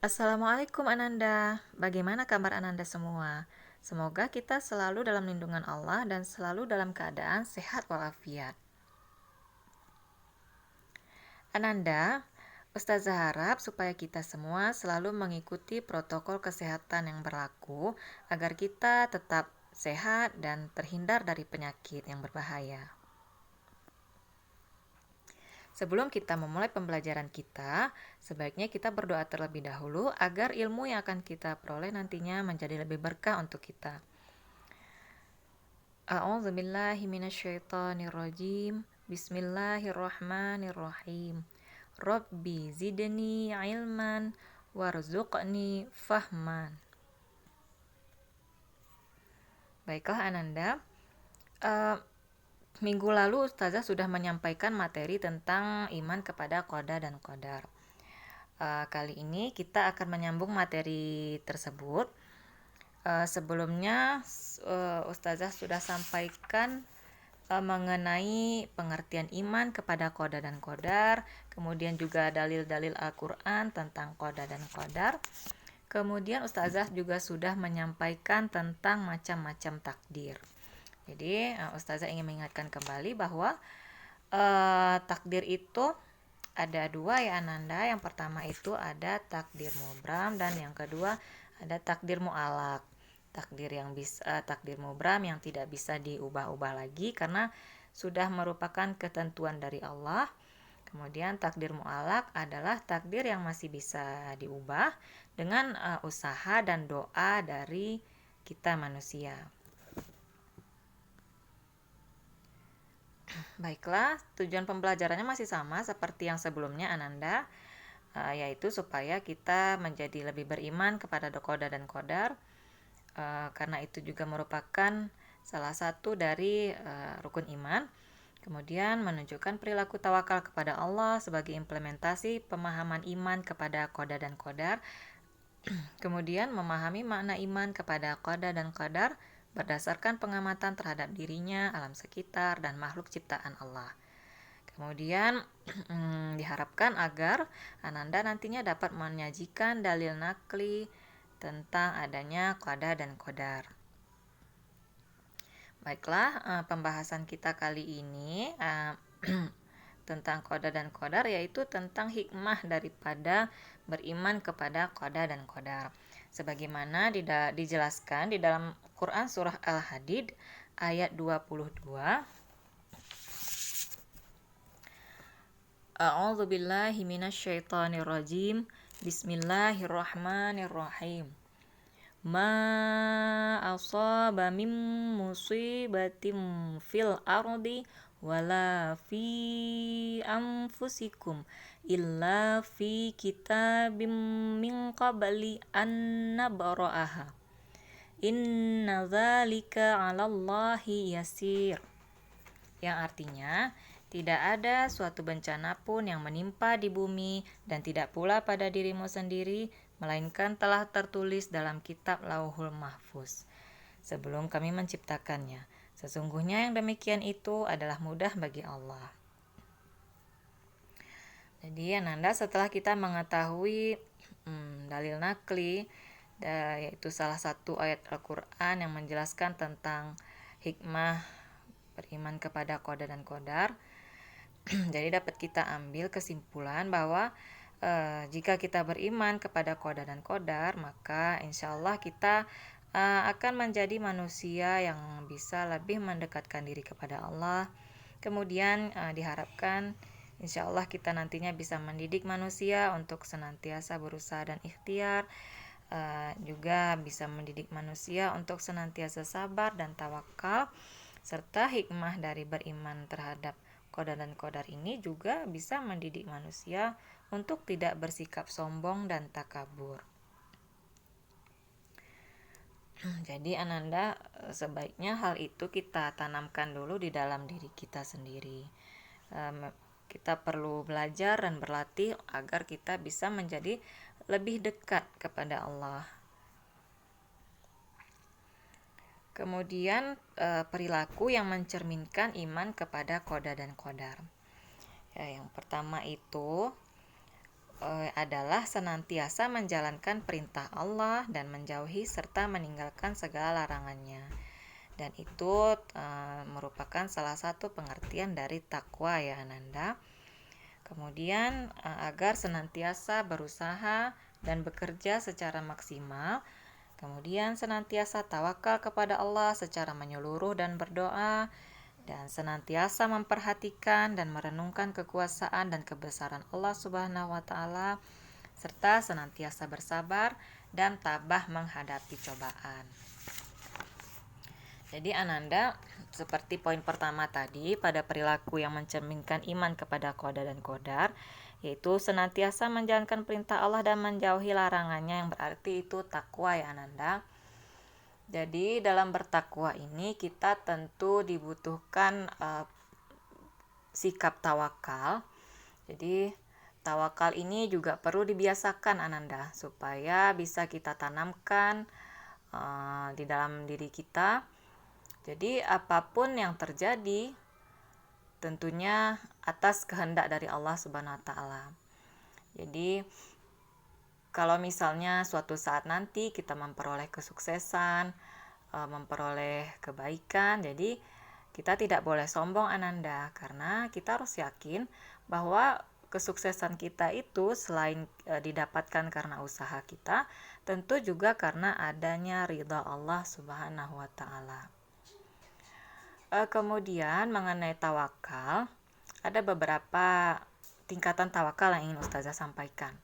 Assalamualaikum Ananda, bagaimana kabar Ananda semua? Semoga kita selalu dalam lindungan Allah dan selalu dalam keadaan sehat walafiat. Ananda, Ustazah harap supaya kita semua selalu mengikuti protokol kesehatan yang berlaku agar kita tetap sehat dan terhindar dari penyakit yang berbahaya. Sebelum kita memulai pembelajaran kita, sebaiknya kita berdoa terlebih dahulu agar ilmu yang akan kita peroleh nantinya menjadi lebih berkah untuk kita. A'udzubillahi minasyaitonirrajim. Bismillahirrahmanirrahim. Rabbi zidni ilman warzuqni fahman. Baiklah Ananda, minggu lalu Ustazah sudah menyampaikan materi tentang iman kepada qada dan qadar. Kali ini kita akan menyambung materi tersebut. Sebelumnya Ustazah sudah sampaikan mengenai pengertian iman kepada qada dan qadar, kemudian juga dalil-dalil Al-Quran tentang qada dan qadar. Kemudian Ustazah juga sudah menyampaikan tentang macam-macam takdir. Jadi Ustazah ingin mengingatkan kembali bahwa takdir itu ada dua ya Ananda. Yang pertama itu ada takdir mubram dan yang kedua ada takdir mu'alaq. Takdir mubram yang tidak bisa diubah-ubah lagi karena sudah merupakan ketentuan dari Allah. Kemudian takdir mu'alaq adalah takdir yang masih bisa diubah dengan usaha dan doa dari kita manusia. Baiklah, tujuan pembelajarannya masih sama seperti yang sebelumnya Ananda, yaitu supaya kita menjadi lebih beriman kepada qada dan qadar, karena itu juga merupakan salah satu dari rukun iman. Kemudian menunjukkan perilaku tawakal kepada Allah sebagai implementasi pemahaman iman kepada qada dan qadar. Kemudian memahami makna iman kepada qada dan qadar berdasarkan pengamatan terhadap dirinya, alam sekitar, dan makhluk ciptaan Allah. Kemudian diharapkan agar Ananda nantinya dapat menyajikan dalil nakli tentang adanya qada dan qadar. Baiklah, pembahasan kita kali ini tentang qada dan qadar yaitu tentang hikmah daripada beriman kepada qada dan qadar. Sebagaimana dijelaskan di dalam Quran surah Al-Hadid ayat 22. A'udzubillahi minasyaitonirrajim. Bismillahirrahmanirrahim. Ma asaba min musibatin fil ardi wala fi anfusikum illa fi kitabim min qabli an nabra'aha. Inna dzalika 'alallahi yasir. Yang artinya, tidak ada suatu bencana pun yang menimpa di bumi dan tidak pula pada dirimu sendiri, melainkan telah tertulis dalam kitab Lauhul Mahfuz sebelum kami menciptakannya. Sesungguhnya yang demikian itu adalah mudah bagi Allah. Jadi Ananda, setelah kita mengetahui dalil nakli, yaitu salah satu ayat Al-Quran yang menjelaskan tentang hikmah beriman kepada qada dan qadar, jadi dapat kita ambil kesimpulan bahwa jika kita beriman kepada qada dan qadar, maka insya Allah kita akan menjadi manusia yang bisa lebih mendekatkan diri kepada Allah. Kemudian diharapkan insya Allah kita nantinya bisa mendidik manusia untuk senantiasa berusaha dan ikhtiar, juga bisa mendidik manusia untuk senantiasa sabar dan tawakal, serta hikmah dari beriman terhadap qada dan qadar ini juga bisa mendidik manusia untuk tidak bersikap sombong dan takabur. Jadi Ananda, sebaiknya hal itu kita tanamkan dulu di dalam diri kita sendiri. Kita perlu belajar dan berlatih agar kita bisa menjadi lebih dekat kepada Allah. Kemudian perilaku yang mencerminkan iman kepada qada dan qadar. Yang pertama itu adalah senantiasa menjalankan perintah Allah dan menjauhi serta meninggalkan segala larangannya. Dan itu merupakan salah satu pengertian dari takwa ya Ananda. Kemudian agar senantiasa berusaha dan bekerja secara maksimal. Kemudian senantiasa tawakal kepada Allah secara menyeluruh dan berdoa, dan senantiasa memperhatikan dan merenungkan kekuasaan dan kebesaran Allah Subhanahu wa taala, serta senantiasa bersabar dan tabah menghadapi cobaan. Jadi Ananda, seperti poin pertama tadi, pada perilaku yang mencerminkan iman kepada qada dan qadar, yaitu senantiasa menjalankan perintah Allah dan menjauhi larangannya, yang berarti itu takwa ya Ananda. Jadi dalam bertakwa ini kita tentu dibutuhkan sikap tawakal. Jadi tawakal ini juga perlu dibiasakan Ananda, supaya bisa kita tanamkan di dalam diri kita. Jadi apapun yang terjadi tentunya atas kehendak dari Allah Subhanahu wa taala. Jadi kalau misalnya suatu saat nanti kita memperoleh kesuksesan, memperoleh kebaikan, jadi kita tidak boleh sombong Ananda, karena kita harus yakin bahwa kesuksesan kita itu selain didapatkan karena usaha kita, tentu juga karena adanya ridha Allah Subhanahu wa taala. Kemudian mengenai tawakal, ada beberapa tingkatan tawakal yang ingin Ustazah sampaikan.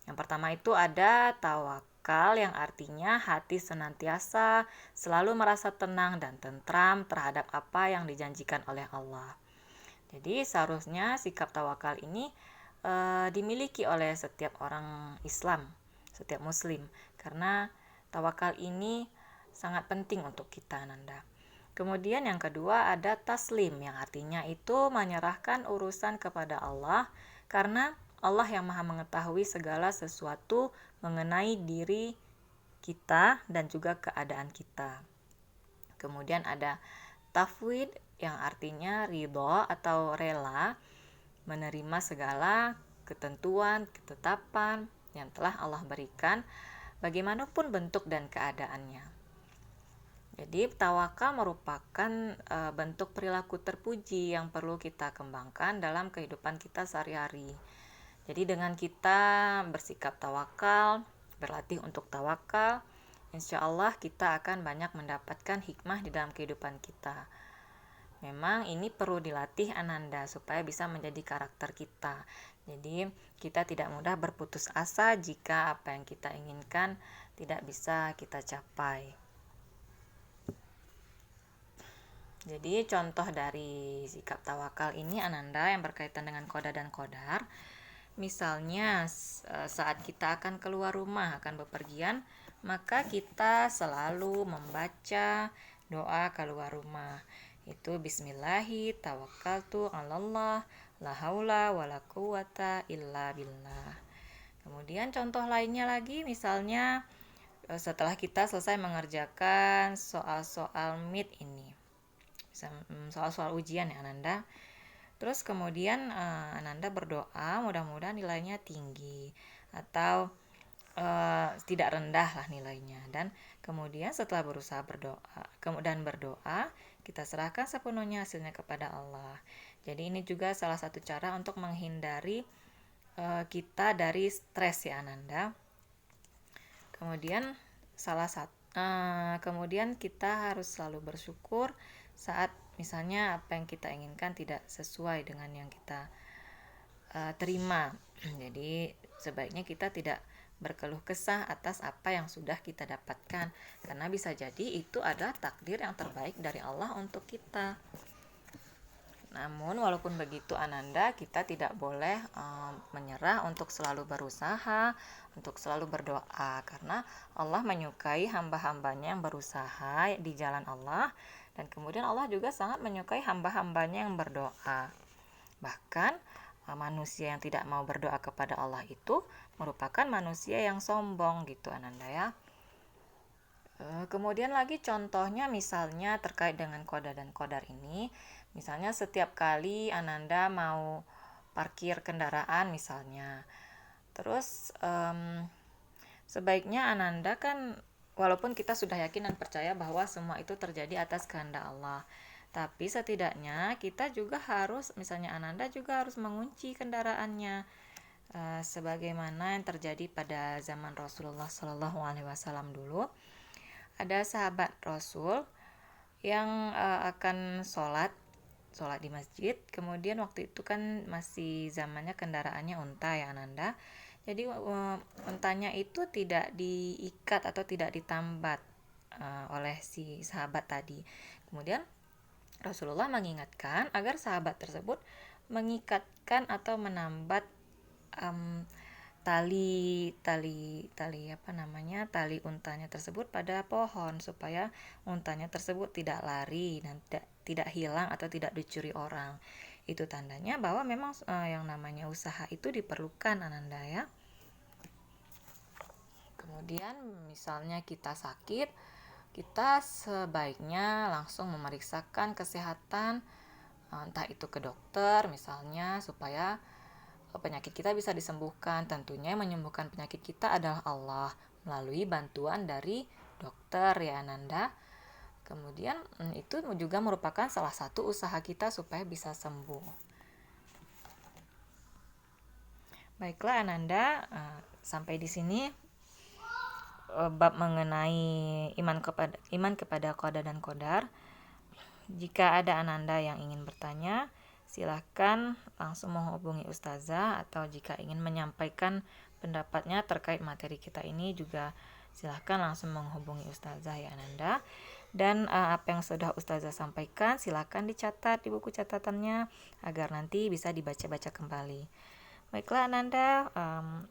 Yang pertama itu ada tawakal yang artinya hati senantiasa selalu merasa tenang dan tentram terhadap apa yang dijanjikan oleh Allah. Jadi seharusnya sikap tawakal ini dimiliki oleh setiap orang Islam, setiap Muslim, karena tawakal ini sangat penting untuk kita Nanda. Kemudian yang kedua ada taslim, yang artinya itu menyerahkan urusan kepada Allah, karena Allah yang maha mengetahui segala sesuatu mengenai diri kita dan juga keadaan kita. Kemudian ada tafwid, yang artinya ridho atau rela menerima segala ketentuan, ketetapan yang telah Allah berikan, bagaimanapun bentuk dan keadaannya. Jadi tawakal merupakan bentuk perilaku terpuji yang perlu kita kembangkan dalam kehidupan kita sehari-hari. Jadi dengan kita bersikap tawakal, berlatih untuk tawakal, insya Allah kita akan banyak mendapatkan hikmah di dalam kehidupan kita. Memang ini perlu dilatih Ananda supaya bisa menjadi karakter kita. Jadi kita tidak mudah berputus asa jika apa yang kita inginkan tidak bisa kita capai. Jadi contoh dari sikap tawakal ini Ananda yang berkaitan dengan qada dan qadar. Misalnya saat kita akan keluar rumah, akan bepergian, maka kita selalu membaca doa keluar rumah. Itu bismillahi tawakkaltu 'alallah la haula wala quwata illa billah. Kemudian contoh lainnya lagi, misalnya setelah kita selesai mengerjakan soal-soal MIT ini, soal-soal ujian ya Ananda. Terus kemudian Ananda berdoa mudah-mudahan nilainya tinggi atau tidak rendah lah nilainya. Dan kemudian setelah berusaha berdoa, kita serahkan sepenuhnya hasilnya kepada Allah. Jadi ini juga salah satu cara untuk menghindari kita dari stres ya Ananda. Kemudian kemudian kita harus selalu bersyukur saat misalnya apa yang kita inginkan tidak sesuai dengan yang kita terima. Jadi sebaiknya kita tidak berkeluh kesah atas apa yang sudah kita dapatkan, karena bisa jadi itu adalah takdir yang terbaik dari Allah untuk kita. Namun walaupun begitu Ananda, kita tidak boleh menyerah untuk selalu berusaha, untuk selalu berdoa, karena Allah menyukai hamba-hambanya yang berusaha di jalan Allah, dan kemudian Allah juga sangat menyukai hamba-hambanya yang berdoa. Bahkan manusia yang tidak mau berdoa kepada Allah itu merupakan manusia yang sombong gitu Ananda ya. Kemudian lagi contohnya misalnya terkait dengan qada dan qadar ini, misalnya setiap kali Ananda mau parkir kendaraan misalnya, Terus sebaiknya Ananda kan, walaupun kita sudah yakin dan percaya bahwa semua itu terjadi atas kehendak Allah, tapi setidaknya kita juga harus, misalnya Ananda juga harus mengunci kendaraannya, sebagaimana yang terjadi pada zaman Rasulullah Shallallahu Alaihi Wasallam dulu. Ada sahabat Rasul yang akan sholat di masjid. Kemudian waktu itu kan masih zamannya kendaraannya unta ya Ananda. Jadi untanya itu tidak diikat atau tidak ditambat oleh si sahabat tadi. Kemudian Rasulullah mengingatkan agar sahabat tersebut mengikatkan atau menambat tali untanya tersebut pada pohon supaya untanya tersebut tidak lari dan tidak hilang atau tidak dicuri orang. Itu tandanya bahwa memang yang namanya usaha itu diperlukan Ananda ya. Kemudian misalnya kita sakit, kita sebaiknya langsung memeriksakan kesehatan, entah itu ke dokter misalnya, supaya penyakit kita bisa disembuhkan. Tentunya yang menyembuhkan penyakit kita adalah Allah melalui bantuan dari dokter ya Ananda. Kemudian itu juga merupakan salah satu usaha kita supaya bisa sembuh. Baiklah Ananda, sampai di sini bab mengenai iman kepada qada dan qadar. Jika ada Ananda yang ingin bertanya, silahkan langsung menghubungi Ustazah, atau jika ingin menyampaikan pendapatnya terkait materi kita ini juga silahkan langsung menghubungi Ustazah ya Ananda. Dan apa yang sudah Ustazah sampaikan silahkan dicatat di buku catatannya agar nanti bisa dibaca-baca kembali. Baiklah Ananda,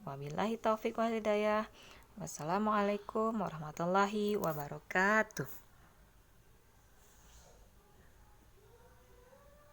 wabillahi taufik wal hidayah. Wassalamualaikum warahmatullahi wabarakatuh.